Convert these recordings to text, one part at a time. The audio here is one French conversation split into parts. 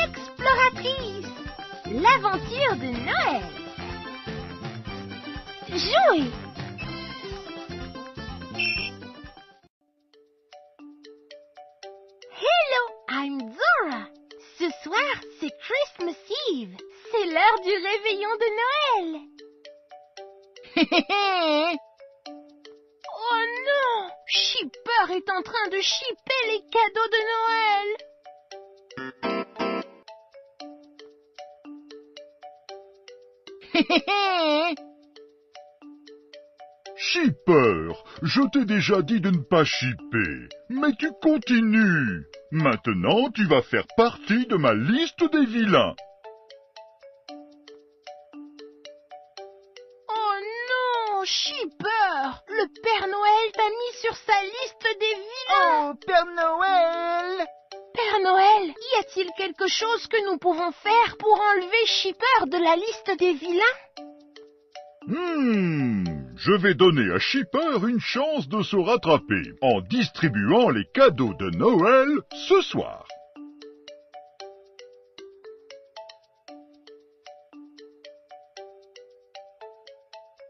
l'exploratrice. L'aventure de Noël. Jouer. Hello, I'm Zora. Ce soir, c'est Christmas Eve. C'est l'heure du réveillon de Noël. Oh non! Shipper est en train de shipper les cadeaux de Noël. Shipper, je t'ai déjà dit de ne pas shipper, mais tu continues. Maintenant, tu vas faire partie de ma liste des vilains. Oh non, Shipper! Le Père Noël t'a mis sur sa liste des vilains. Oh, Père Noël! Père Noël, y a-t-il quelque chose que nous pouvons faire pour enlever Shipper de la liste des vilains? Je vais donner à Shipper une chance de se rattraper en distribuant les cadeaux de Noël ce soir.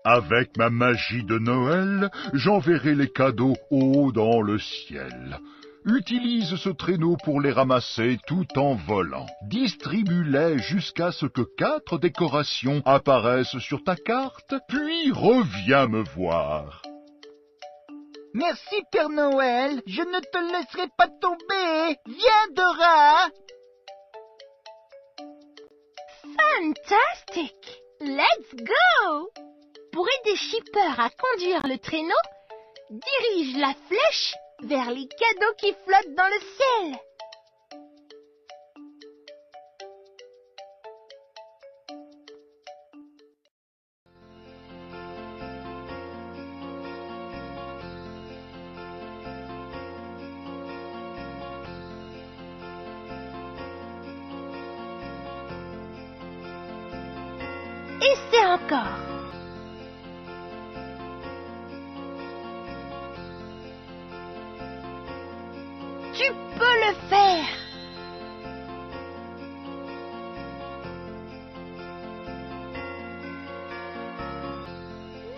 Avec ma magie de Noël, j'enverrai les cadeaux haut dans le ciel. Utilise ce traîneau pour les ramasser tout en volant. Distribue-les jusqu'à ce que 4 décorations apparaissent sur ta carte, puis reviens me voir. Merci, Père Noël. Je ne te laisserai pas tomber. Viens, Dora. Fantastic! Let's go! Pour aider Shipper à conduire le traîneau, dirige la flèche vers les cadeaux qui flottent dans le ciel. Essaie encore. Tu peux le faire.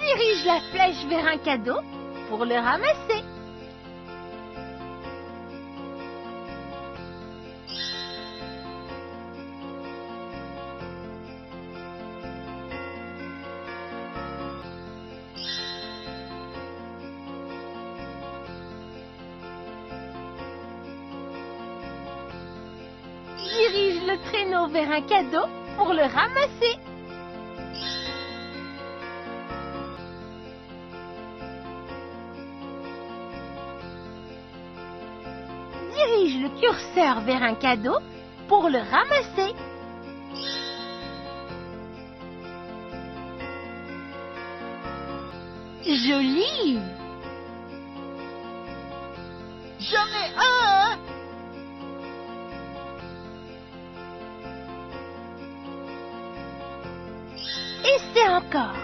Dirige la flèche vers un cadeau pour le ramasser. Dirige le traîneau vers un cadeau pour le ramasser. Dirige le curseur vers un cadeau pour le ramasser. Joli! J'en ai un. Essaie encore.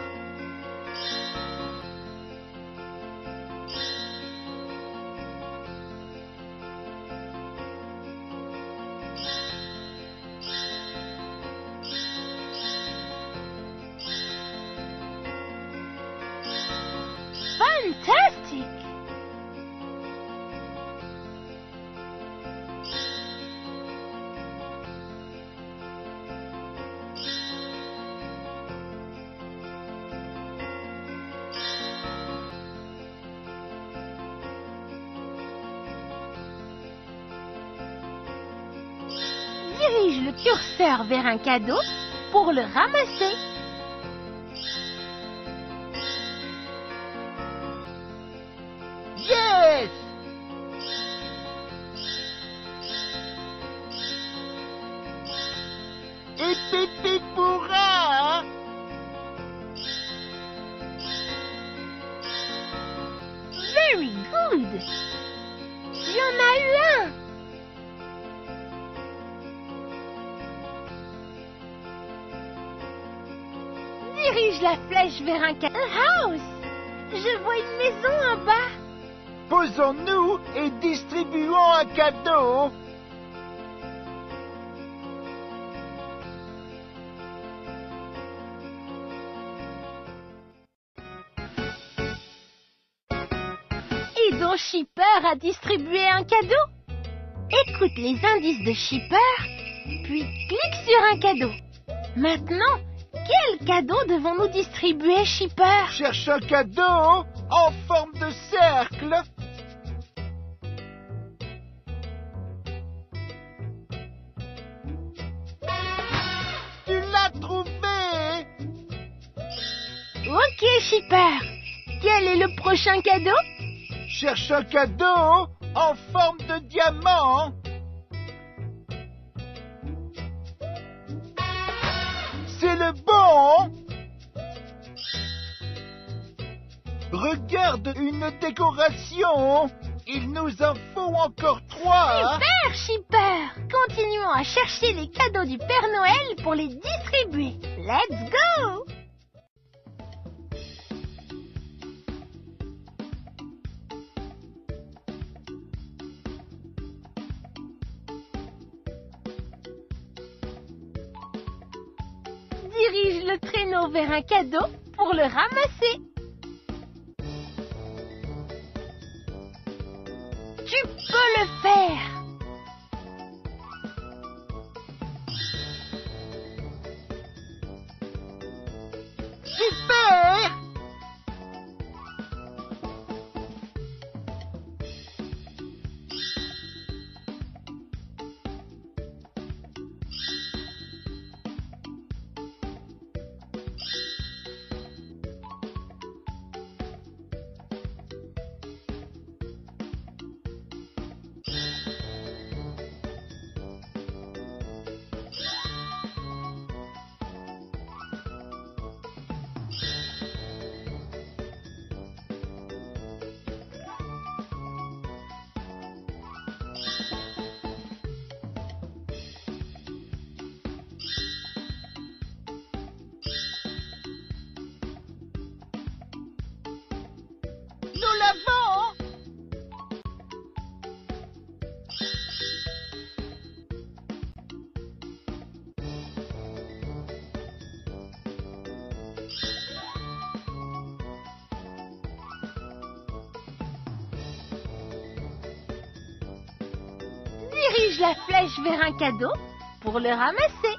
Fantastic! Dirige le curseur vers un cadeau pour le ramasser. Yes. Et pipi pourra. Very good! Il y en a eu un! Dirige la flèche vers un house! Je vois une maison en bas! Posons-nous et distribuons un cadeau. Aidons Shipper à distribuer un cadeau. Écoute les indices de Shipper, puis clique sur un cadeau. Maintenant, quel cadeau devons-nous distribuer, Shipper? Cherche un cadeau en forme de cercle. Tu l'as trouvé. Ok, Shipper. Quel est le prochain cadeau? Cherche un cadeau en forme de diamant. C'est le bon. Regarde une décoration. Il nous en faut encore 3. Super, Shipper. Continuons à chercher les cadeaux du Père Noël pour les distribuer. Let's go! Dirige le traîneau vers un cadeau pour le ramasser. Tu peux le faire. Super. Nous l'avons. Dirige la flèche vers un cadeau pour le ramasser.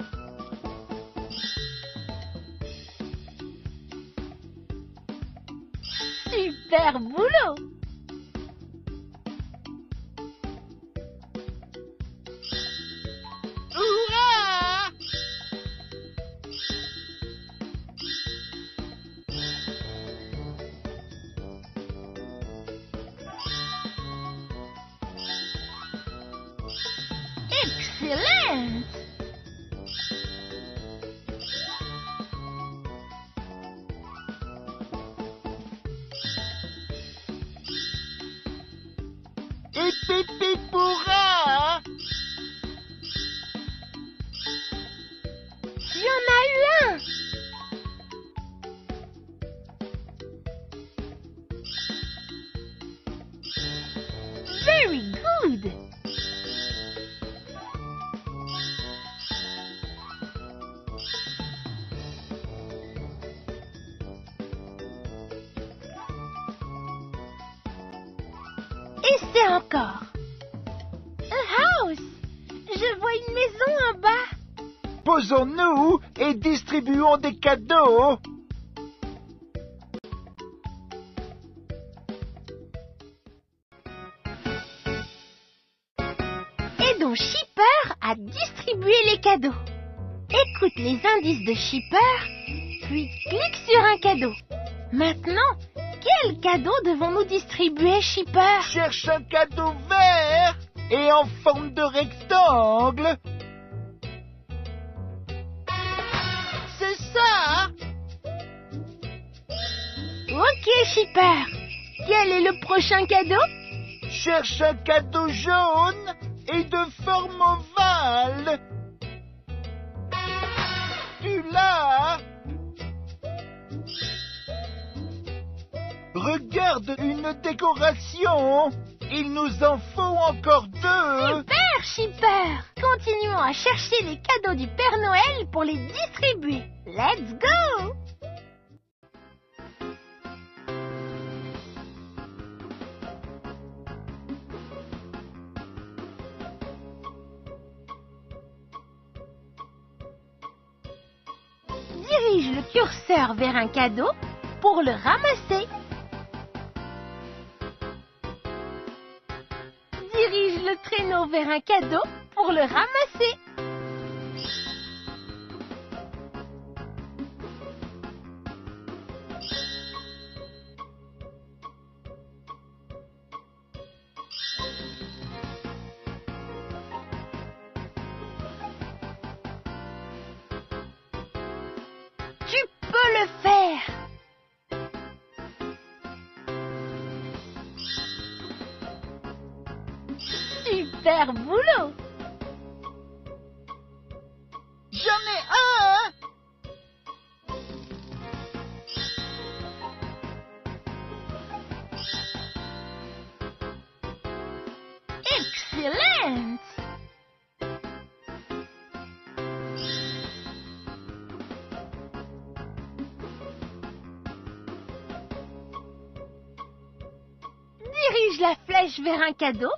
Super boulot! Hurrah! Excellent! Et pipi pourra. Tu en as eu un! Very good! Essaie encore. A house! Je vois une maison en bas. Posons-nous et distribuons des cadeaux. Aidons Shipper à distribuer les cadeaux. Écoute les indices de Shipper, puis clique sur un cadeau. Maintenant, quel cadeau devons-nous distribuer, Shipper? Cherche un cadeau vert et en forme de rectangle. C'est ça. Ok, Shipper. Quel est le prochain cadeau? Cherche un cadeau jaune et de forme ovale. Tu l'as. Regarde une décoration. Il nous en faut encore 2. Super, Shipper. Continuons à chercher les cadeaux du Père Noël pour les distribuer. Let's go! Dirige le curseur vers un cadeau pour le ramasser. Dirige le traîneau vers un cadeau pour le ramasser. Tu peux le faire! Super boulot! J'en ai un! Excellent! Dirige la flèche vers un cadeau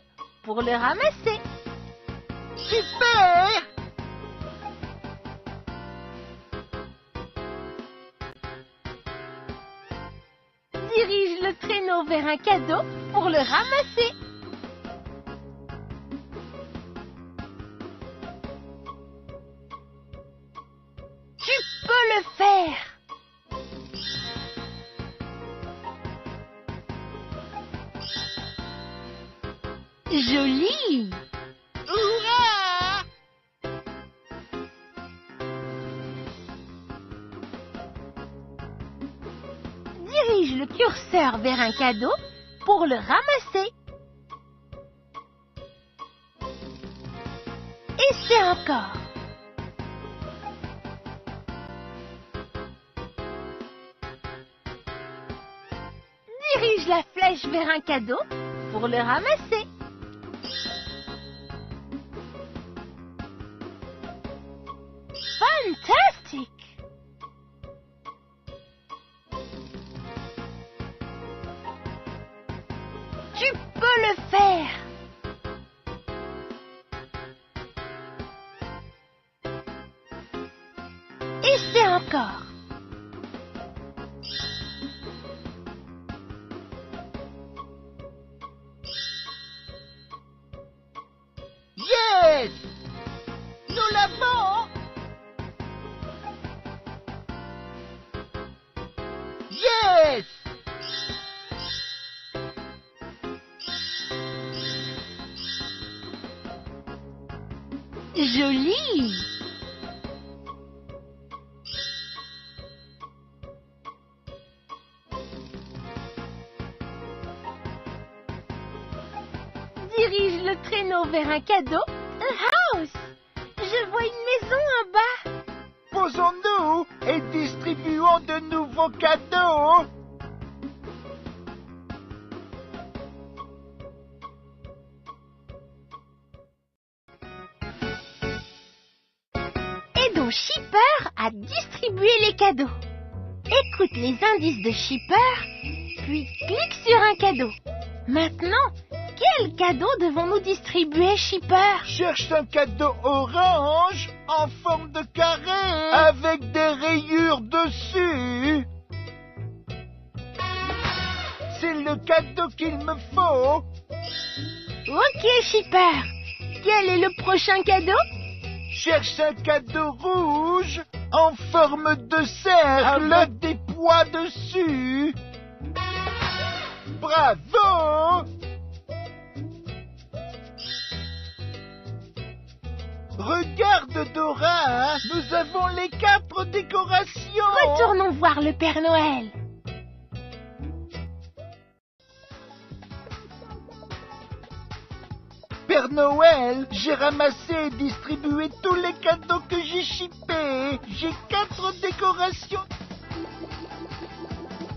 pour le ramasser. Super! Dirige le traîneau vers un cadeau pour le ramasser. Tu peux le faire! Joli! Hurrah! Dirige le curseur vers un cadeau pour le ramasser. Essaie encore. Dirige la flèche vers un cadeau pour le ramasser. Fantastique! Tu peux le faire! Essaie encore. Yes! Nous l'avons! Yes! Joli! Dirige le traîneau vers un cadeau. Un house! Je vois une maison en bas. Posons-nous et distribuons de nouveaux cadeaux. Aidons Shipper à distribuer les cadeaux. Écoute les indices de Shipper, puis clique sur un cadeau. Maintenant, quel cadeau devons-nous distribuer, Shipper? Cherche un cadeau orange en forme de carré avec des rayures dessus. C'est le cadeau qu'il me faut. Ok, Shipper. Quel est le prochain cadeau? Cherche un cadeau rouge en forme de cercle avec des pois dessus. Bravo! Regarde, Dora, nous avons les 4 décorations. Retournons voir le Père Noël. Père Noël, j'ai ramassé et distribué tous les cadeaux que j'ai shippés. J'ai 4 décorations.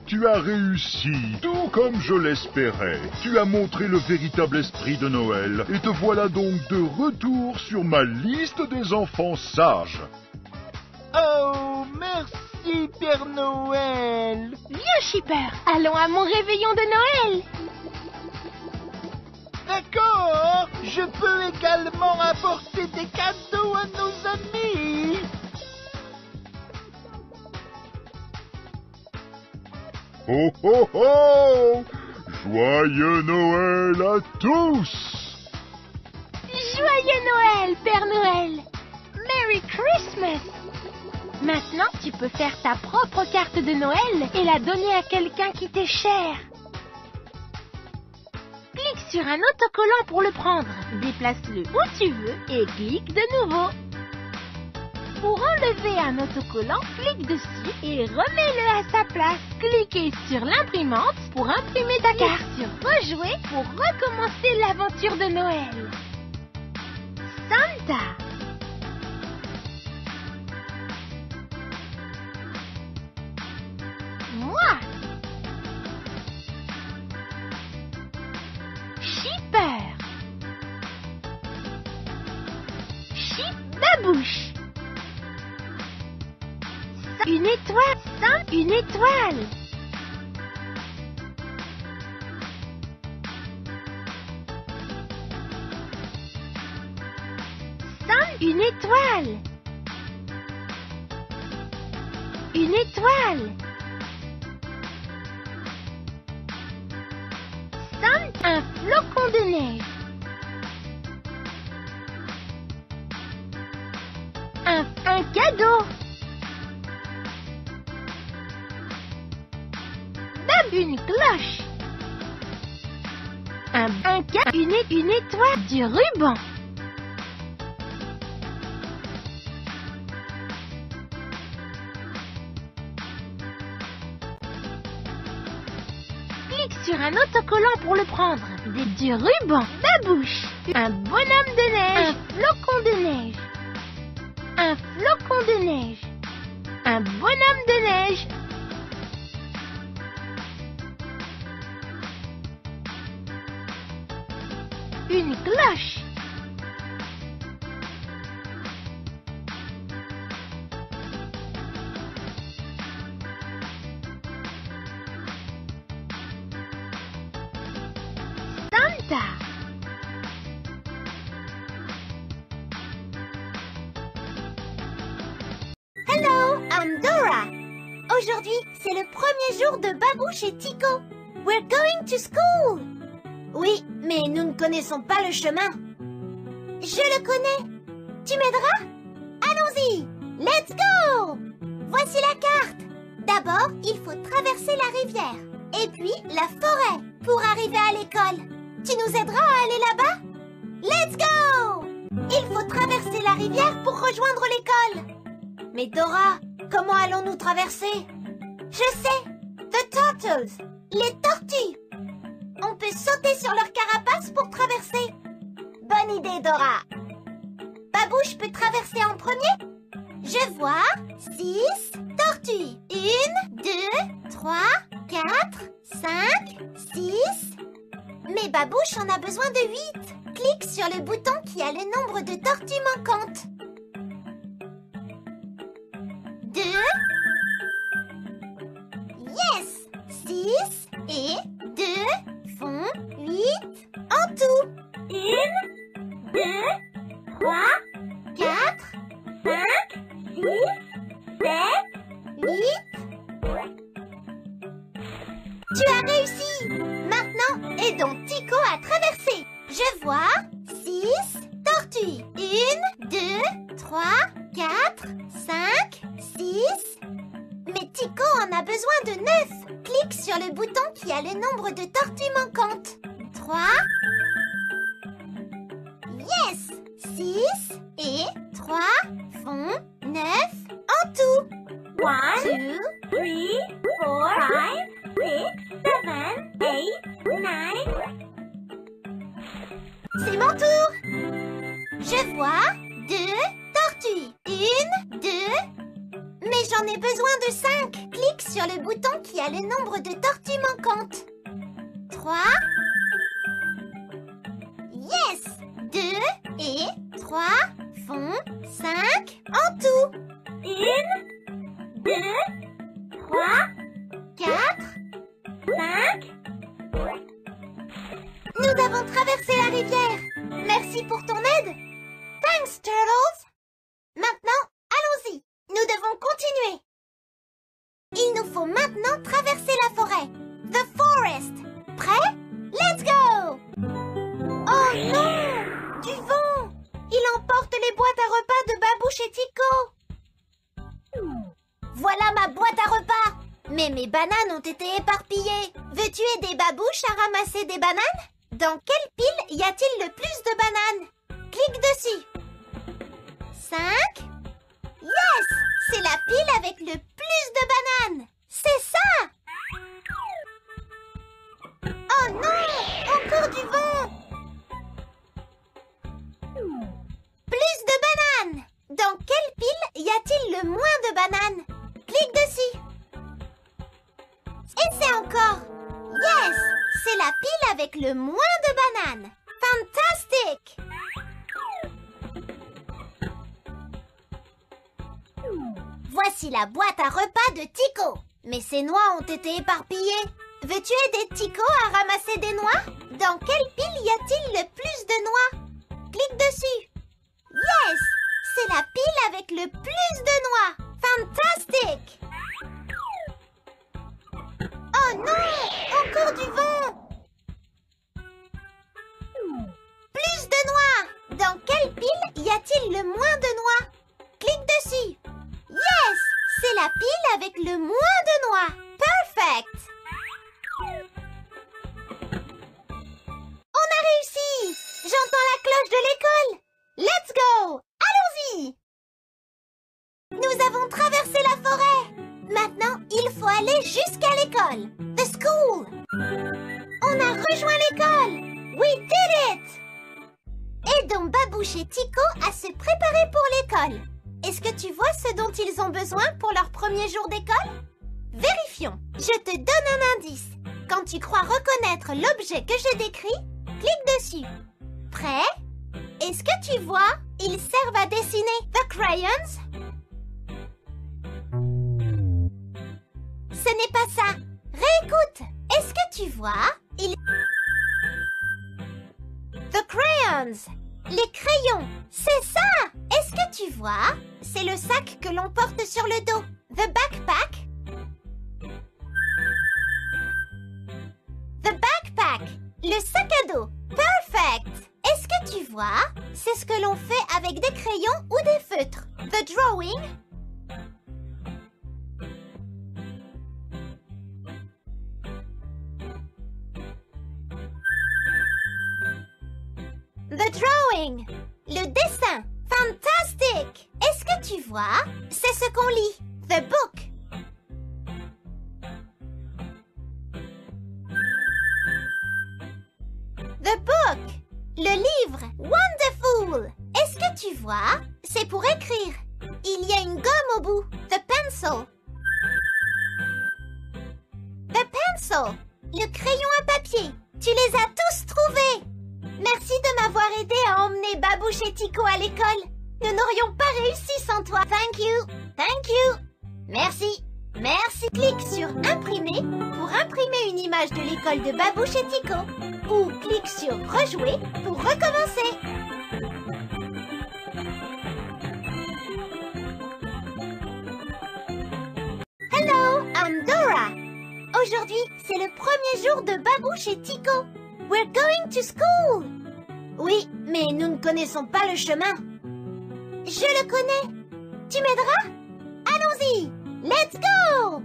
Tu as réussi, tout comme je l'espérais. Tu as montré le véritable esprit de Noël, et te voilà donc de retour sur ma liste des enfants sages. Oh, merci, Père Noël. Viens, Shipper. Allons à mon réveillon de Noël. D'accord, je peux également apporter des cadeaux à nos amis. ho ho ho! Joyeux Noël à tous! Joyeux Noël, Père Noël! Merry Christmas! Maintenant, tu peux faire ta propre carte de Noël et la donner à quelqu'un qui t'est cher. Clique sur un autocollant pour le prendre. Déplace-le où tu veux et clique de nouveau. Pour enlever un autocollant, clique dessus et remets-le à sa place. Cliquez sur l'imprimante pour imprimer ta carte. Sur Rejouer pour recommencer l'aventure de Noël. Santa. Moi. Shipper. Babouche. Une étoile. Une étoile. Une étoile. Une étoile. Un flocon de neige. Un cadeau. Une cloche. Une étoile. Du ruban. Clique sur un autocollant pour le prendre. Du ruban. Babouche. Un bonhomme de neige. Un flocon de neige. Un flocon de neige. Un bonhomme de neige. Une cloche. Santa. Hello, I'm Dora. Aujourd'hui, c'est le premier jour de Babouche et Tico. We're going to school. Oui, mais nous ne connaissons pas le chemin. Je le connais. Tu m'aideras? Allons-y. Let's go. Voici la carte. D'abord, il faut traverser la rivière. Et puis, la forêt pour arriver à l'école. Tu nous aideras à aller là-bas? Let's go. Il faut traverser la rivière pour rejoindre l'école. Mais Dora, comment allons-nous traverser? Je sais. The turtles. Les tortues. On peut sauter sur leur carapace pour traverser. Bonne idée, Dora. Babouche peut traverser en premier? Je vois 6 tortues. 1, 2, 3, 4, 5, 6. Mais Babouche en a besoin de 8. Clique sur le bouton qui a le nombre de tortues manquantes. 2. Yes! 6 et 2 font 8 en tout. 1, 2, 3, 4, 5, 6, 7, 8. Tu as réussi! Maintenant, aidons Tico à traverser. Je vois 6 tortues. 1, 2, 3, 4, 5, 6. Mais Tico en a besoin de 9. Clique sur le bouton qui a le nombre de tortues manquantes. 3. Yes! 6 et 3 font 9 en tout. 1, 2, 3, 4, 5, 6, 7, 8, 9. C'est mon tour. Je vois 2 tortues. 1, 2. Mais j'en ai besoin de 5. Clique sur le bouton qui a le nombre de tortues manquantes. 3. Yes! 2 et 3 font 5 en tout. 1, 2, 3, 4, 5. Nous avons traversé la rivière. Merci pour ton aide. Thanks, Turtles. Maintenant, allons-y. Nous devons continuer. Il nous faut maintenant traverser la forêt. Mais mes bananes ont été éparpillées. Veux-tu aider Babouche à ramasser des bananes? Dans quelle pile y a-t-il le plus de bananes? Clique dessus. 5. Yes! C'est la pile avec le plus de bananes. C'est ça! Oh non! Encore du vent! Plus de bananes! Dans quelle pile y a-t-il le moins de bananes? Clique dessus. Essaie encore. Yes! C'est la pile avec le moins de bananes. Fantastique! Voici la boîte à repas de Tico. Mais ses noix ont été éparpillées. Veux-tu aider Tico à ramasser des noix? Dans quelle pile y a-t-il le plus de noix? Clique dessus. Yes! C'est la pile avec le plus de noix. Fantastique! Oh non! Encore du vent! Plus de noix! Dans quelle pile y a-t-il le moins de noix? Clique dessus. Yes! C'est la pile avec le moins de noix. Perfect! On a réussi! J'entends la cloche de l'école. Let's go! Allons-y! Nous avons traversé la forêt. Maintenant, il faut aller jusqu'à l'école. The school. On a rejoint l'école. We did it! Aidons Babouche et Tico à se préparer pour l'école. Est-ce que tu vois ce dont ils ont besoin pour leur premier jour d'école? Vérifions. Je te donne un indice. Quand tu crois reconnaître l'objet que je décris, clique dessus. Prêt? Est-ce que tu vois? Ils servent à dessiner. The crayons? Ce n'est pas ça. Réécoute. Est-ce que tu vois? The crayons. Les crayons. C'est ça. Est-ce que tu vois? C'est le sac que l'on porte sur le dos. The backpack. The backpack. Le sac à dos. Perfect. Est-ce que tu vois? C'est ce que l'on fait avec des crayons ou des feutres. The drawing. The drawing. Le dessin. Fantastique. Est-ce que tu vois? C'est ce qu'on lit. The book. The book. Le livre. Wonderful. Est-ce que tu vois? C'est pour écrire. Il y a une gomme au bout. The pencil. The pencil. Le crayon à papier. Tu les as tous trouvés. Merci de m'avoir aidé à emmener Babouche et Tico à l'école. Nous n'aurions pas réussi sans toi. Thank you. Thank you. Merci. Merci. Clique sur imprimer pour imprimer une image de l'école de Babouche et Tico. Ou clique sur rejouer pour recommencer. Hello, I'm Dora. Aujourd'hui, c'est le premier jour de Babouche et Tico. We're going to school. Oui, mais nous ne connaissons pas le chemin. Je le connais. Tu m'aideras? Allons-y. Let's go.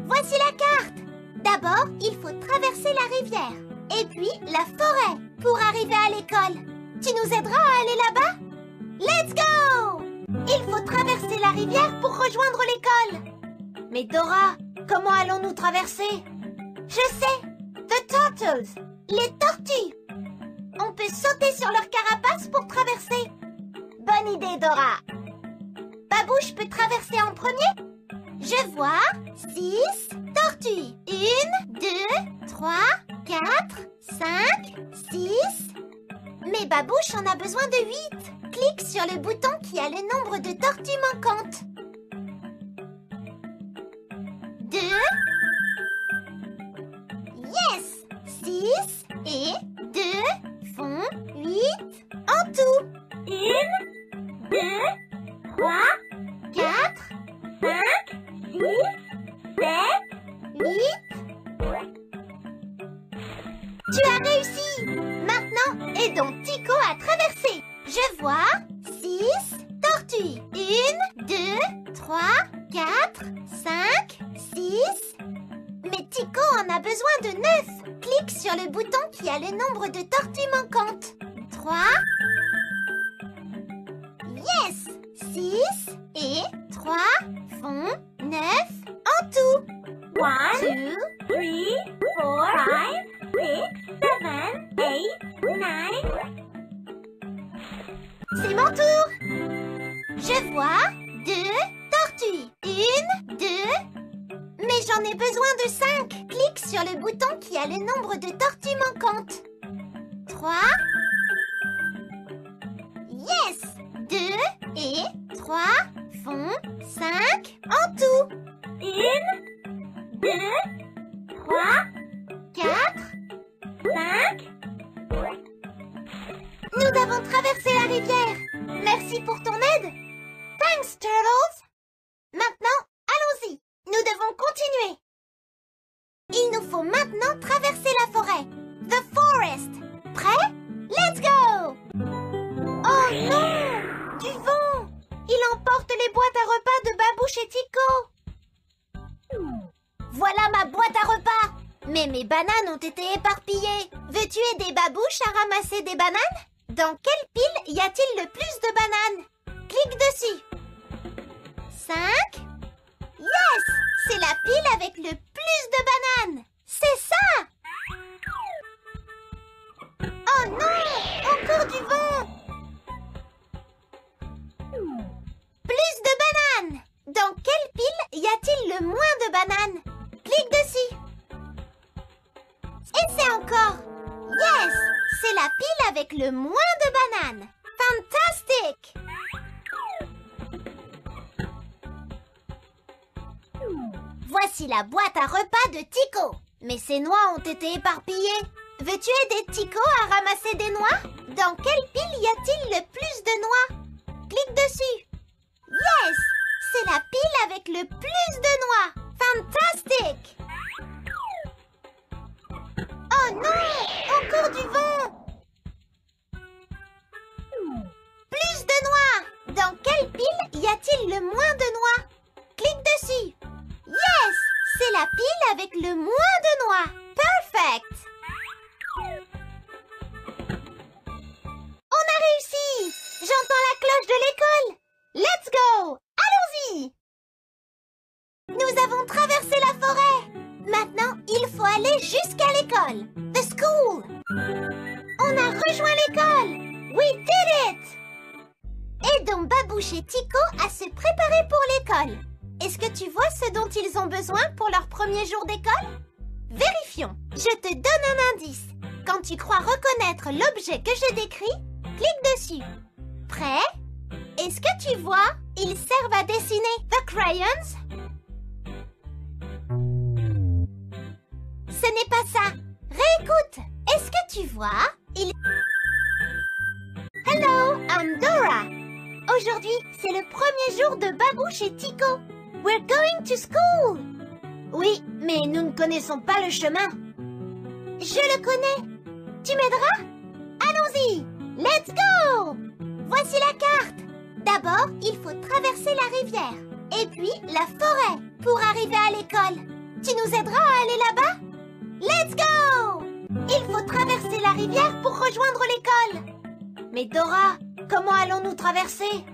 Voici la carte. D'abord, il faut traverser la rivière. Et puis, la forêt pour arriver à l'école. Tu nous aideras à aller là-bas? Let's go. Il faut traverser la rivière pour rejoindre l'école. Mais Dora, comment allons-nous traverser? Je sais. The turtles. Les tortues. On peut sauter sur leur carapace pour traverser. Bonne idée, Dora. Babouche peut traverser en premier? Je vois 6 tortues. 1, 2, 3, 4, 5, 6. Mais Babouche en a besoin de 8. Clique sur le bouton qui a le nombre de tortues manquantes. 2. Yes! 6 et 2 font 8 en tout. 1, 2, 3, 4, 5, 6, 7, 8. Tu as réussi! Maintenant, aidons Tico à traverser. Je vois 6 tortues. 1, 2, 3, 4, 5, 6. bouton qui a le nombre de tortues manquantes. 3. Yes! 6 et 3 font 9 en tout. 1, 2, 3, 4, 5, 6, 7, 8, 9. C'est mon tour. Je vois 2 tortues. 1, 2. Mais j'en ai besoin de 5. Clique sur le bouton qui a le nombre de tortues manquantes. 3. Yes! 2 et 3 font 5 en tout. 1, 2, 3, 4, 5. Nous avons traversé la rivière. Merci pour ton aide. Thanks, Turtles. Maintenant, allons-y. Nous devons continuer. Il nous faut maintenant traverser la forêt. The forest. Prêt? Let's go! Oh non! Du vent! Il emporte les boîtes à repas de Babouche et Tico. Voilà ma boîte à repas. Mais mes bananes ont été éparpillées. Veux-tu aider Babouche à ramasser des bananes? Dans quelle pile y a-t-il le plus de bananes? Clique dessus. 5. Yes! C'est la pile avec le plus de bananes. C'est ça! Oh non! Encore du vent! Plus de bananes! Dans quelle pile y a-t-il le moins de bananes? Clique dessus. Essaie encore. Yes! C'est la pile avec le moins de bananes. Fantastique! Voici la boîte à repas de Tico. Mais ses noix ont été éparpillées. Veux-tu aider Tico à ramasser des noix? Dans quelle pile y a-t-il le plus de noix? Clique dessus. Yes! C'est la pile avec le plus de noix. Fantastique! Oh non! Encore du vent! Plus de noix! Dans quelle pile y a-t-il le moins de noix? Clique dessus. Yes! C'est la pile avec le moins de noix. Perfect! On a réussi! J'entends la cloche de l'école. Let's go! Allons-y! Nous avons traversé la forêt. Maintenant, il faut aller jusqu'à l'école. The school. On a rejoint l'école. We did it! Aidons Babouche et Tico à se préparer pour l'école. Est-ce que tu vois ce dont ils ont besoin pour leur premier jour d'école? Vérifions. Je te donne un indice. Quand tu crois reconnaître l'objet que je décris, clique dessus. Prêt? Est-ce que tu vois? Ils servent à dessiner. The crayons? Ce n'est pas ça. Réécoute. Est-ce que tu vois? Hello, I'm Dora. Aujourd'hui, c'est le premier jour de Babouche et Tico. We're going to school. Oui, mais nous ne connaissons pas le chemin. Je le connais. Tu m'aideras? Allons-y. Let's go. Voici la carte. D'abord, il faut traverser la rivière. Et puis, la forêt pour arriver à l'école. Tu nous aideras à aller là-bas? Let's go! Il faut traverser la rivière pour rejoindre l'école. Mais Dora, comment allons-nous traverser?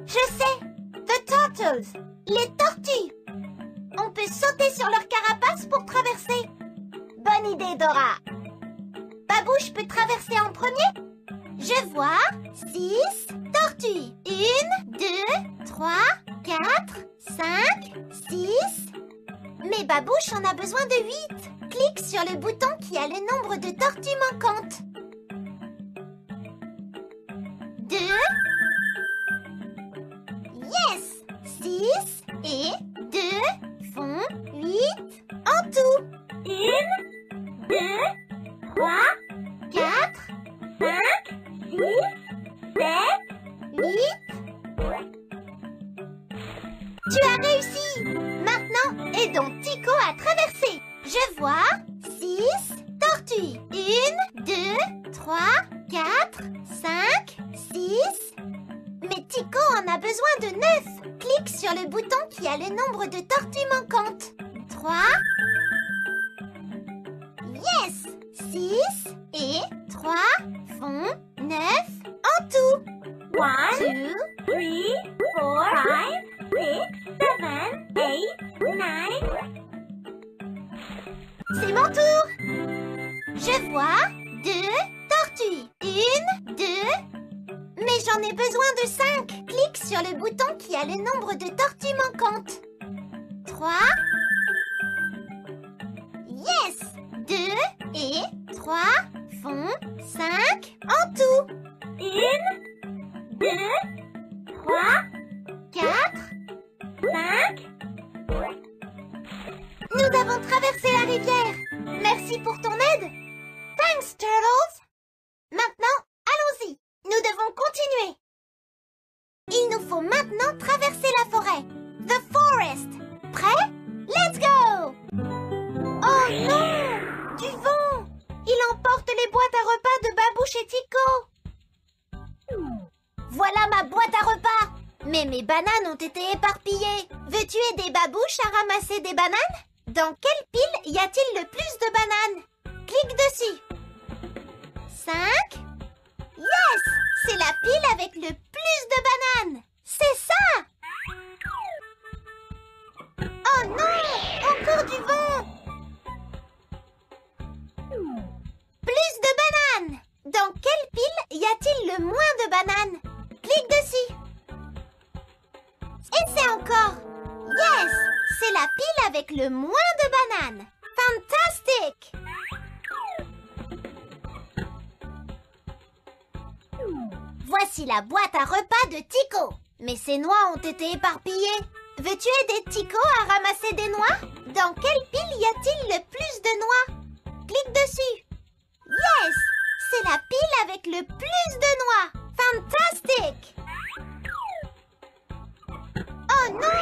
Je sais. The turtles. Les tortues. On peut sauter sur leur carapace pour traverser. Bonne idée, Dora. Babouche peut traverser en premier? Je vois 6 tortues. 1, 2, 3, 4, 5, 6. Mais Babouche en a besoin de 8. Clique sur le bouton qui a le nombre de tortues manquantes. 2. Yes! 6 et 2 font 8 en tout. 1, 2, 3, 4, 5, 6, 7, 8. Tu as réussi! Maintenant, aidons Tico à traverser. Je vois 6 tortues. 1, 2, 3, 4, 5, 6. Mais Tico en a besoin de 9. Clique sur le bouton qui a le nombre de tortues manquantes. 3. Yes! 6 et 3 font 9 en tout. 1, 2, 3, 4, 5, 6, 7, 8, 9. C'est mon tour. Je vois 2 tortues. 1, 2. Mais j'en ai besoin de 5. Clique sur le bouton qui a le nombre de tortues manquantes. 3. Yes! 2 et 3 font 5 en tout. 1, 2, 3, 4, 5. Nous avons traversé la rivière. Merci pour ton aide. Thanks, Turtles. Maintenant, allons-y. Nous devons continuer. Il nous faut maintenant traverser la forêt. The forest. Prêt? Let's go! Oh non! Du vent! Il emporte les boîtes à repas de Babouche et Tico. Voilà ma boîte à repas. Mais mes bananes ont été éparpillées. Veux-tu aider Babouche à ramasser des bananes? Dans quelle pile y a-t-il le plus de bananes? Clique dessus. 5. Yes! C'est la pile avec le plus de bananes. C'est ça! Oh non! Encore du vent! Plus de bananes! Dans quelle pile y a-t-il le moins de bananes? Clique dessus. Essaie encore. Yes! C'est la pile avec le moins de bananes. Fantastique! Voici la boîte à repas de Tico. Mais ses noix ont été éparpillées. Veux-tu aider Tico à ramasser des noix? Dans quelle pile y a-t-il le plus de noix? Clique dessus. Yes! C'est la pile avec le plus de noix. Fantastique! Oh non!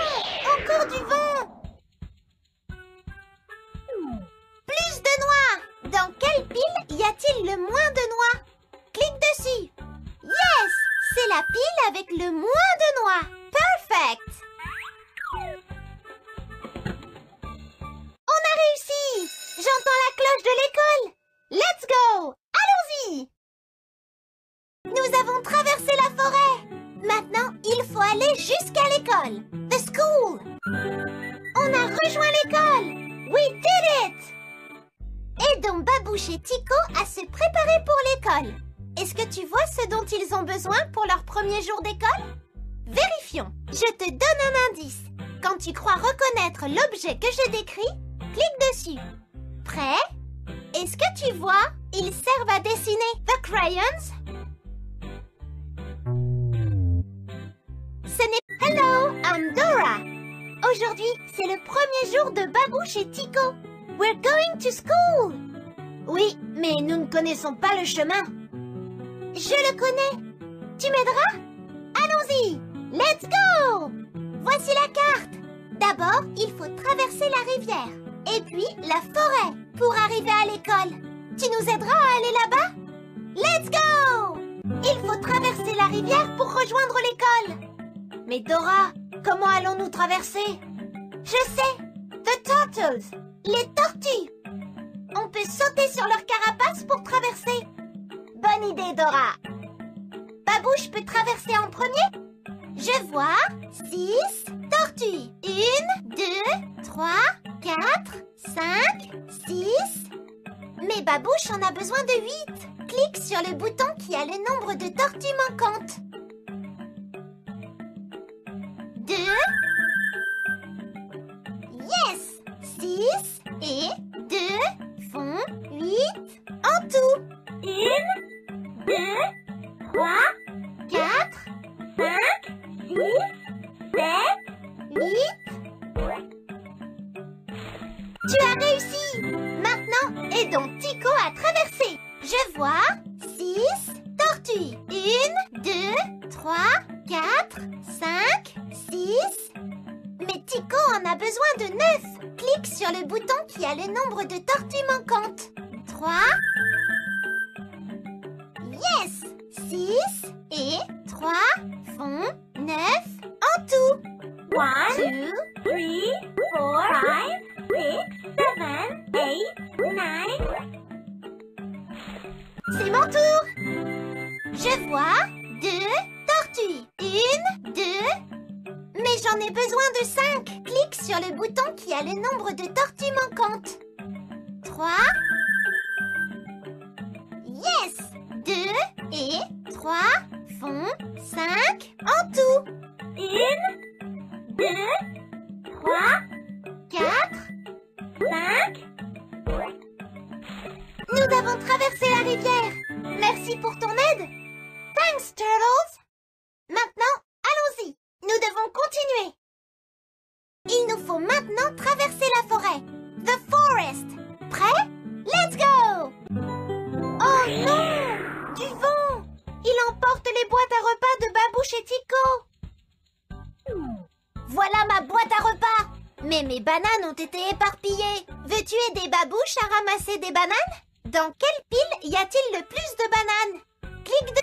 Encore du vent! Plus de noix! Dans quelle pile y a-t-il le moins de noix? Clique dessus. Yes! C'est la pile avec le moins de noix. Perfect! On a réussi! J'entends la cloche de l'école. Let's go! Allons-y! Nous avons traversé la forêt. Maintenant, il faut aller jusqu'à l'école. The school. On a rejoint l'école. We did it! Aidons Babouche et Tico à se préparer pour l'école. Est-ce que tu vois ce dont ils ont besoin pour leur premier jour d'école? Vérifions. Je te donne un indice. Quand tu crois reconnaître l'objet que je décris, clique dessus. Prêt? Est-ce que tu vois? Ils servent à dessiner. The crayons. Ce n'est... Hello, I'm Dora. Aujourd'hui, c'est le premier jour de Babouche et Tico. We're going to school. Oui, mais nous ne connaissons pas le chemin. Je le connais. Tu m'aideras? Allons-y. Let's go. Voici la carte. D'abord, il faut traverser la rivière. Et puis, la forêt pour arriver à l'école. Tu nous aideras à aller là-bas? Let's go. Il faut traverser la rivière pour rejoindre l'école. Mais Dora, comment allons-nous traverser? Je sais. The turtles. Les tortues. On peut sauter sur leur carapace pour traverser. Bonne idée, Dora. Babouche peut traverser en premier? Je vois 6 tortues. 1, 2, 3, 4, 5, 6. Mais Babouche en a besoin de 8. Clique sur le bouton qui a le nombre de tortues manquantes. 2. Yes! 6 et 2 font 8 en tout. 1, 2, 3, 4, 5, 6, 7, 8. Tu as réussi! Maintenant, aidons Tico à traverser. Je vois 6 tortues. 1, 2, 3, 4, 5, 6. Mais Tico en a besoin de 9. Clique sur le bouton qui a le nombre de tortues manquantes. 3. Yes! 6 et 3 font 9 en tout. 1, 2, 3, 4, 5, 6, 7, 8, 9. 3, 2, tortues. 1, 2... Mais j'en ai besoin de 5. Clique sur le bouton qui a le nombre de tortues manquantes. 3. Yes! 2 et 3 font 5 en tout. 1, 2, 3, 4, 5. Nous avons traversé la rivière. Merci pour ton aide. Thanks, Turtles. Maintenant, allons-y. Nous devons continuer. Il nous faut maintenant traverser la forêt. The forest. Prêt? Let's go! Oh non! Du vent! Il emporte les boîtes à repas de Babouche et Tico. Voilà ma boîte à repas. Mais mes bananes ont été éparpillées. Veux-tu aider Babouche à ramasser des bananes? Dans quelle pile y a-t-il le plus de bananes? Clique de...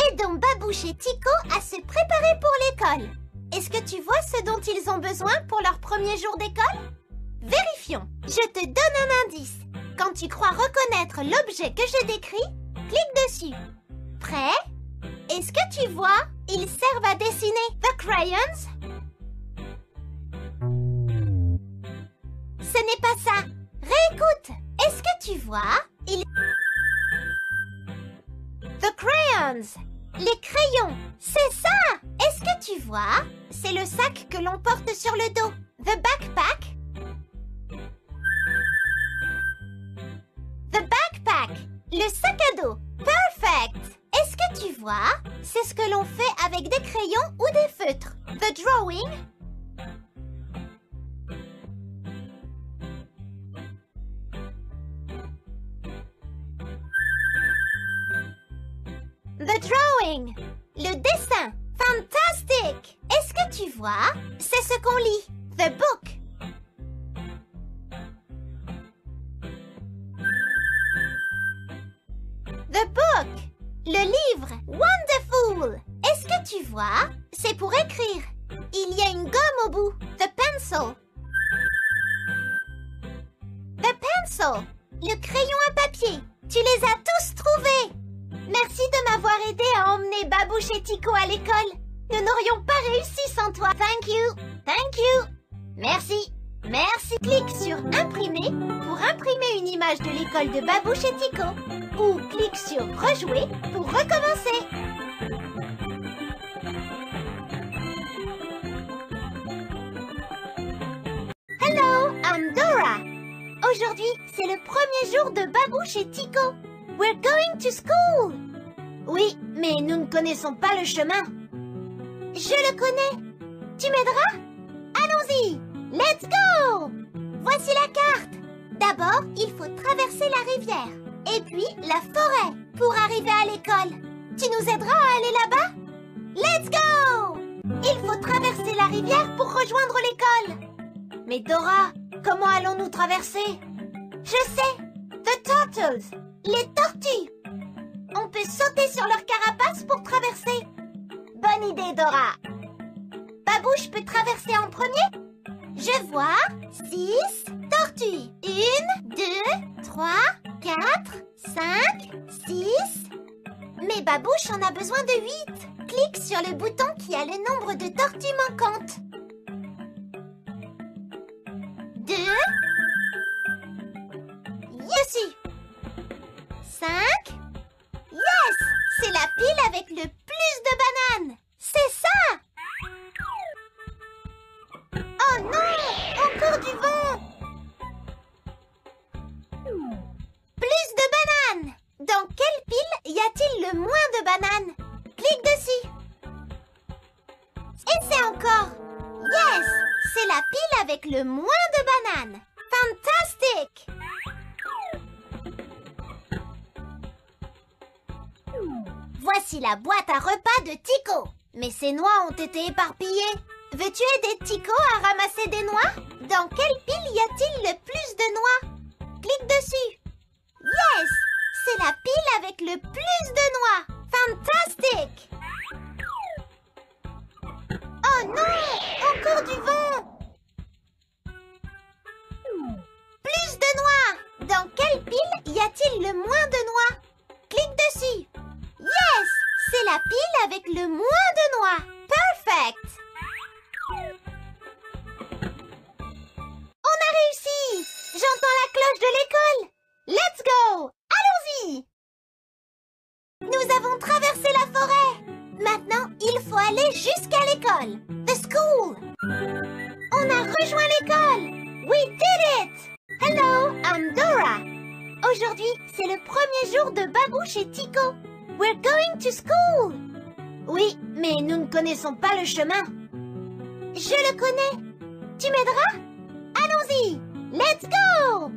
Aidons Babouche et Tico à se préparer pour l'école. Est-ce que tu vois ce dont ils ont besoin pour leur premier jour d'école? Vérifions. Je te donne un indice. Quand tu crois reconnaître l'objet que je décris, clique dessus. Prêt? Est-ce que tu vois? Ils servent à dessiner. The crayons? Ce n'est pas ça. Réécoute. Est-ce que tu vois? The crayons. Les crayons. C'est ça. Est-ce que tu vois? C'est le sac que l'on porte sur le dos. The backpack. The backpack. Le sac à dos. Perfect. Est-ce que tu vois? C'est ce que l'on fait avec des crayons ou des feutres. The drawing. The drawing. Le dessin. Fantastic. Est-ce que tu vois? C'est ce qu'on lit. The book. The book. Le livre. Wonderful. Est-ce que tu vois? C'est pour écrire. Il y a une gomme au bout. The pencil. The pencil. Le crayon à papier. Tu les as tous trouvés. Merci de m'avoir aidé à emmener Babouche et Tico à l'école. Nous n'aurions pas réussi sans toi. Thank you. Thank you. Merci. Merci. Clique sur imprimer pour imprimer une image de l'école de Babouche et Tico. Ou clique sur rejouer pour recommencer. Hello, I'm Dora. Aujourd'hui, c'est le premier jour de Babouche et Tico. We're going to school. Oui, mais nous ne connaissons pas le chemin. Je le connais. Tu m'aideras? Allons-y. Let's go. Voici la carte. D'abord, il faut traverser la rivière. Et puis, la forêt pour arriver à l'école. Tu nous aideras à aller là-bas? Let's go. Il faut traverser la rivière pour rejoindre l'école. Mais Dora, comment allons-nous traverser? Je sais. The turtles. Les tortues. On peut sauter sur leur carapace pour traverser. Bonne idée, Dora. Babouche peut traverser en premier? Je vois 6 tortues. 1, 2, 3, 4, 5, 6. Mais Babouche en a besoin de 8. Clique sur le bouton qui a le nombre de tortues manquantes. 2. Dessus. 5. Yes! C'est la pile avec le plus de bananes. C'est ça! Oh non! Encore du vent! Plus de bananes! Dans quelle pile y a-t-il le moins de bananes? Clique dessus. Essaie encore. Yes! C'est la pile avec le moins de bananes. Fantastique! Voici la boîte à repas de Tico. Mais ces noix ont été éparpillées. Veux-tu aider Tico à ramasser des noix? Dans quelle pile y a-t-il le plus de noix? Clique dessus. Yes! C'est la pile avec le plus de noix. Fantastique! Oh non! Encore du vent! Plus de noix! Dans quelle pile y a-t-il le moins de noix? Clique dessus. Yes! avec le moins de noix. Perfect! On a réussi! J'entends la cloche de l'école. Let's go! Allons-y! Nous avons traversé la forêt. Maintenant, il faut aller jusqu'à l'école. The school. On a rejoint l'école. We did it! Hello, I'm Dora. Aujourd'hui, c'est le premier jour de Babouche et Tico. We're going to school. Oui, mais nous ne connaissons pas le chemin. Je le connais. Tu m'aideras? Allons-y. Let's go!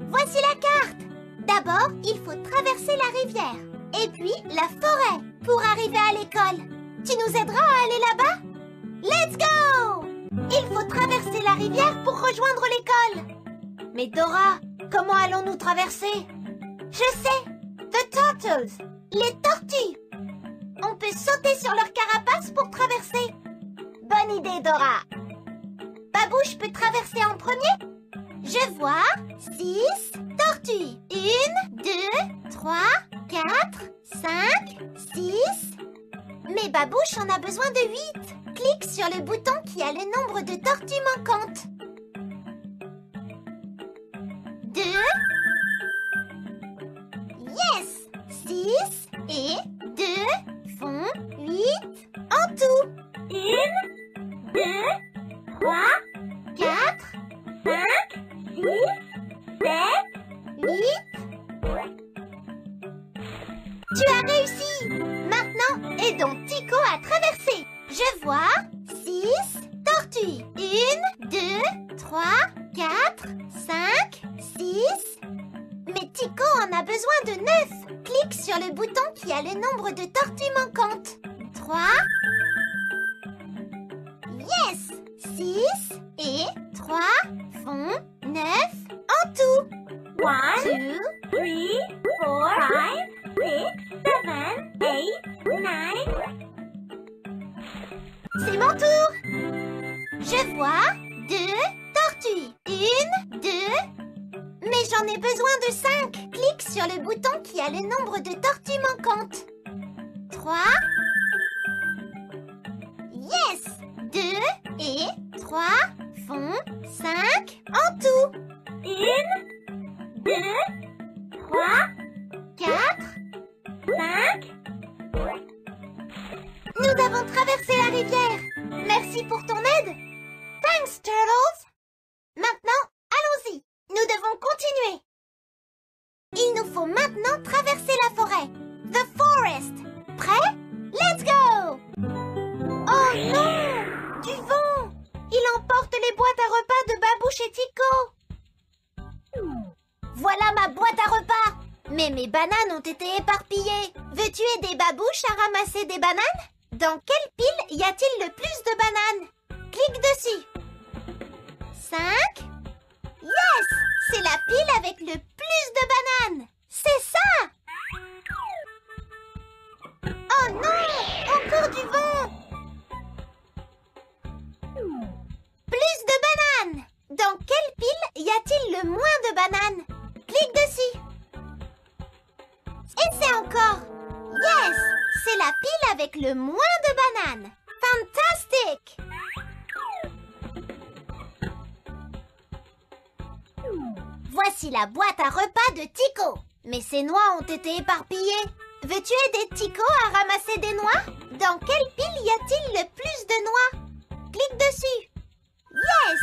Voici la carte. D'abord, il faut traverser la rivière. Et puis, la forêt pour arriver à l'école. Tu nous aideras à aller là-bas? Let's go! Il faut traverser la rivière pour rejoindre l'école. Mais Dora, comment allons-nous traverser? Je sais! The turtles! Les tortues! On peut sauter sur leur carapace pour traverser. Bonne idée, Dora! Babouche peut traverser en premier? Je vois 6 tortues. 1, 2, 3, 4, 5, 6. Mais Babouche en a besoin de 8. Clique sur le bouton qui a le nombre de tortues manquantes. 2. Yes! 6 et 2 font 8 en tout. 1, 2, 3, 4, 5, 6, 7, 8. Tu as réussi! Maintenant, aidons Tico à traverser. Je vois 6 tortues. 1, 2, 3, 4, 5, 6. Mais Tico en a besoin de 9. Clique sur le bouton qui a le nombre de tortues manquantes. 3. Yes! 6 et 3 font 9 en tout. 1, 2, 3, 4, 5, 6, 7, 8, 9. C'est mon tour. Je vois 2 tortues. 1, 2. Mais j'en ai besoin de 5. Clique sur le bouton qui a le nombre de tortues manquantes. 3. Yes! 2 et 3 font 5 en tout. 1, 2, 3, 4, 5. Nous avons traversé la rivière. Merci pour ton aide. Thanks, Turtles. Maintenant, allons-y. Nous devons continuer. Il nous faut maintenant traverser la forêt. The forest. Prêt? Let's go! Oh non! Du vent! Il emporte les boîtes à repas de Babouche et Tico. Voilà ma boîte à repas. Mais mes bananes ont été éparpillées. Veux-tu aider Babouche à ramasser des bananes? Dans quelle pile y a-t-il le plus de bananes? Clique dessus. 5. Yes! C'est la pile avec le plus de bananes. C'est ça! Oh non! Encore du vent! Plus de bananes! Dans quelle pile y a-t-il le moins de bananes? Clique dessus. Essaie encore. Yes! C'est la pile avec le moins de bananes. Fantastique! Voici la boîte à repas de Tico. Mais ses noix ont été éparpillées. Veux-tu aider Tico à ramasser des noix? Dans quelle pile y a-t-il le plus de noix? Clique dessus. Yes!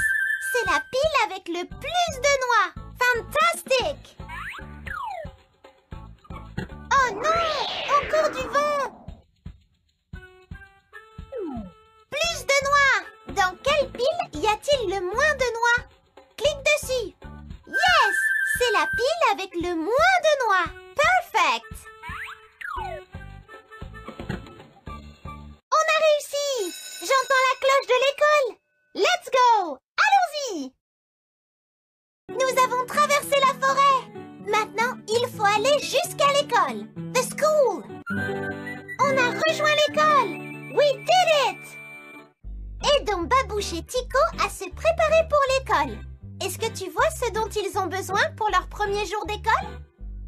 C'est la pile avec le plus de noix. Fantastique! Oh non! Encore du vent! Plus de noix! Dans quelle pile y a-t-il le moins de noix? Clique dessus. Yes! C'est la pile avec le moins de noix. Perfect! On a réussi! J'entends la cloche de l'école. Let's go! Allons-y! Nous avons traversé la forêt. Maintenant, il faut aller jusqu'à l'école. The school. On a rejoint l'école. We did it! Aidons Babouche et Tico à se préparer pour l'école. Est-ce que tu vois ce dont ils ont besoin pour leur premier jour d'école?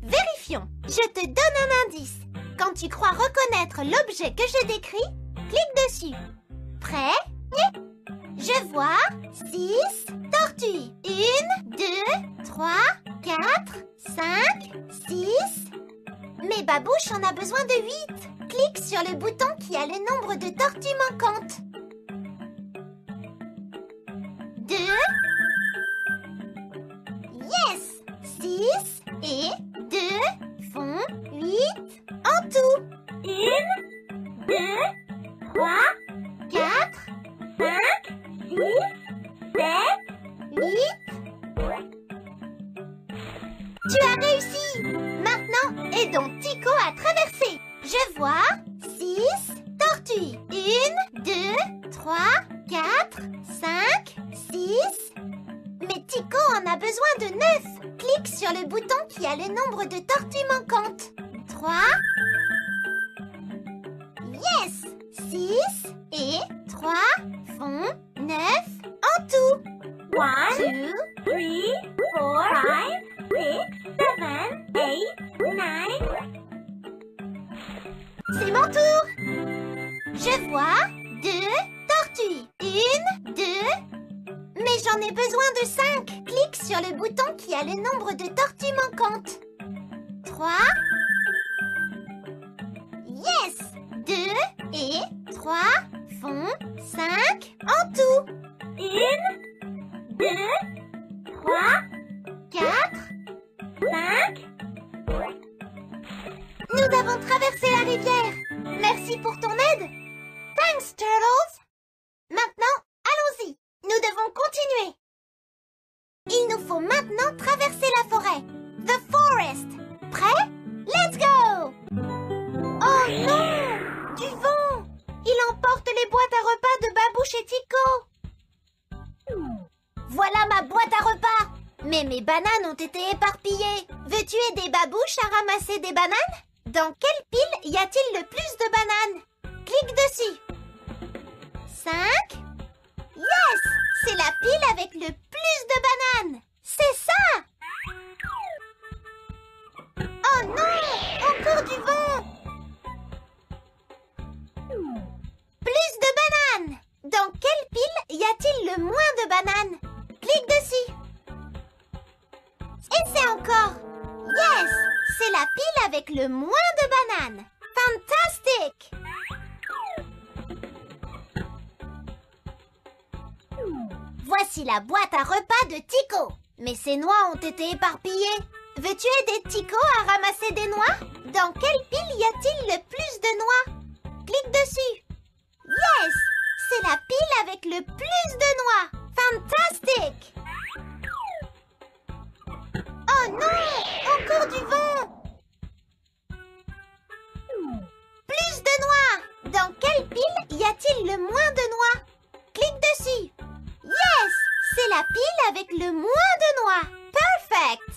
Vérifions. Je te donne un indice. Quand tu crois reconnaître l'objet que je décris, clique dessus. Prêt? Je vois 6 tortues. 1, 2, 3, 4, 5, 6. Mais Babouche en a besoin de 8. Clique sur le bouton qui a le nombre de tortues manquantes. 2. Yes! 6 et 2 font 8 en tout. 1, 2, 3, 4, 5, 6, 7, 8. Tu as réussi! Maintenant, aidons Tico à traverser. Je vois 6 tortues. 1, 2, 3, 4, 5, 6. Mais Tico en a besoin de 9. Clique sur le bouton qui a le nombre de tortues manquantes. 3. Yes! 6 et 3 font 9 en tout. 1, 2, 3, 4, 5, 6, 7, 8, 9. C'est mon tour. Je vois 2 tortues. 1, 2. Mais j'en ai besoin de 5. Clique sur le bouton qui a le nombre de tortues manquantes. 3. Yes! 2 et 3 font 5 en tout. 1, 2, 3, 4, 5. Nous avons traversé la rivière. Merci pour ton aide. Thanks, Turtles. Maintenant, allons-y. Nous devons continuer. Il nous faut maintenant traverser la forêt. The forest. Prêt? Let's go! Oh non! Du vent! Il emporte les boîtes à repas de Babouche et Tico. Voilà ma boîte à repas. Mais mes bananes ont été éparpillées. Veux-tu aider Babouche à ramasser des bananes? Dans quelle pile y a-t-il le plus de bananes? Clique dessus. 5. Yes! C'est la pile avec le plus de bananes. C'est ça! Oh non! Encore du vent! Plus de bananes! Dans quelle pile y a-t-il le moins de bananes? Clique dessus. Essaie encore. Yes! C'est la pile avec le moins de bananes. Fantastique! Voici la boîte à repas de Tico. Mais ses noix ont été éparpillées. Veux-tu aider Tico à ramasser des noix? Dans quelle pile y a-t-il le plus de noix? Clique dessus. Yes! C'est la pile avec le plus de noix. Fantastique! Oh non! Encore du vent! Plus de noix! Dans quelle pile y a-t-il le moins de noix? Clique dessus. Yes! C'est la pile avec le moins de noix. Perfect!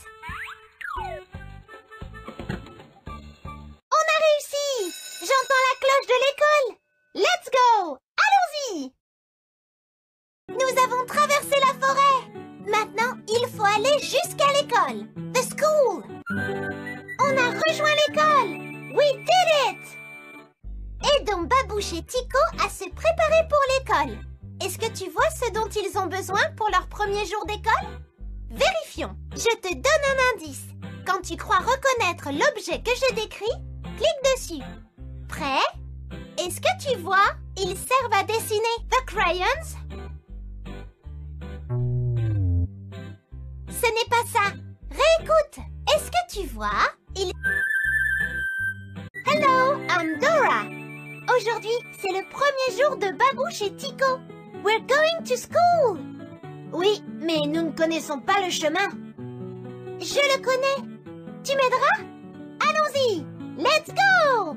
On a réussi! J'entends la cloche de l'école. Let's go! Allons-y! Nous avons traversé la forêt. Maintenant, il faut aller jusqu'à l'école. The school! On a rejoint l'école. We did it! Aidons Babouche et Tico à se préparer pour l'école. Est-ce que tu vois ce dont ils ont besoin pour leur premier jour d'école? Vérifions. Je te donne un indice. Quand tu crois reconnaître l'objet que je décris, clique dessus. Prêt? Est-ce que tu vois? Ils servent à dessiner. The crayons? Ce n'est pas ça. Réécoute. Est-ce que tu vois? Hello, I'm Dora. Aujourd'hui, c'est le premier jour de Babouche et Tico. We're going to school. Oui, mais nous ne connaissons pas le chemin. Je le connais. Tu m'aideras? Allons-y. Let's go.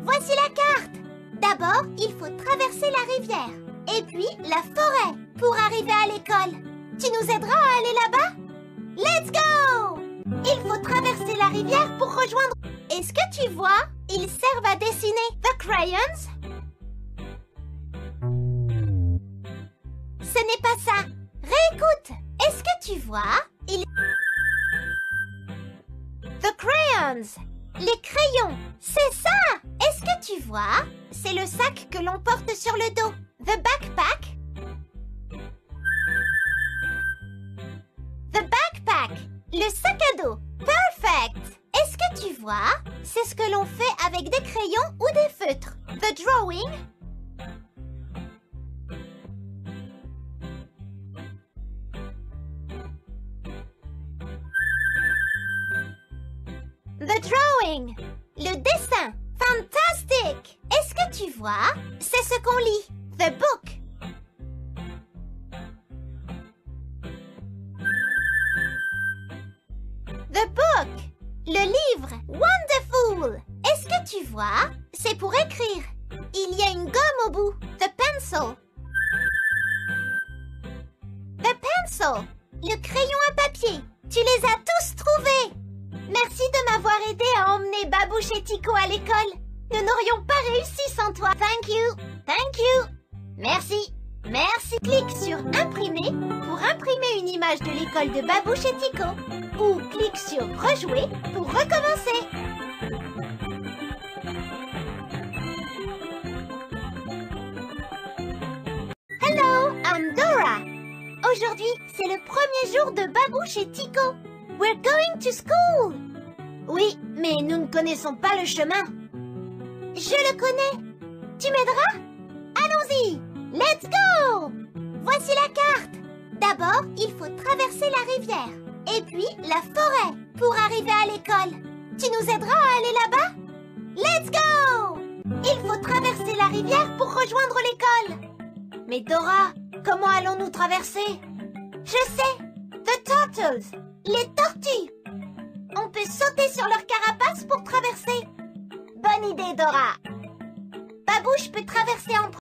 Voici la carte. D'abord, il faut traverser la rivière. Et puis, la forêt pour arriver à l'école. Tu nous aideras à aller là-bas? Let's go. Il faut traverser la rivière pour rejoindre... Est-ce que tu vois? Ils servent à dessiner. The crayons? Ce n'est pas ça. Réécoute. Est-ce que tu vois? The crayons. Les crayons, c'est ça! Est-ce que tu vois? C'est le sac que l'on porte sur le dos. The backpack. The backpack. Le sac à dos. Perfect! Est-ce que tu vois? C'est ce que l'on fait avec des crayons ou des feutres. The drawing. The drawing. Le dessin. Fantastic! Est-ce que tu vois? C'est ce qu'on lit. The book. The book. Le livre. Wonderful! Est-ce que tu vois? C'est pour écrire. Il y a une gomme au bout. The pencil. The pencil. Le crayon à papier. Tu les as tous trouvés. Merci de m'avoir aidé à emmener Babouche et Tico à l'école. Nous n'aurions pas réussi sans toi. Thank you. Thank you. Merci. Merci. Clique sur imprimer pour imprimer une image de l'école de Babouche et Tico. Ou clique sur rejouer pour recommencer. Hello, I'm Dora. Aujourd'hui, c'est le premier jour de Babouche et Tico. We're going to school. Oui, mais nous ne connaissons pas le chemin. Je le connais. Tu m'aideras? Allons-y. Let's go. Voici la carte. D'abord, il faut traverser la rivière. Et puis, la forêt pour arriver à l'école. Tu nous aideras à aller là-bas? Let's go. Il faut traverser la rivière pour rejoindre l'école. Mais Dora, comment allons-nous traverser? Je sais. The turtles. Les tortues. On peut sauter sur leur carapace pour traverser. Bonne idée, Dora. Babouche peut traverser en premier.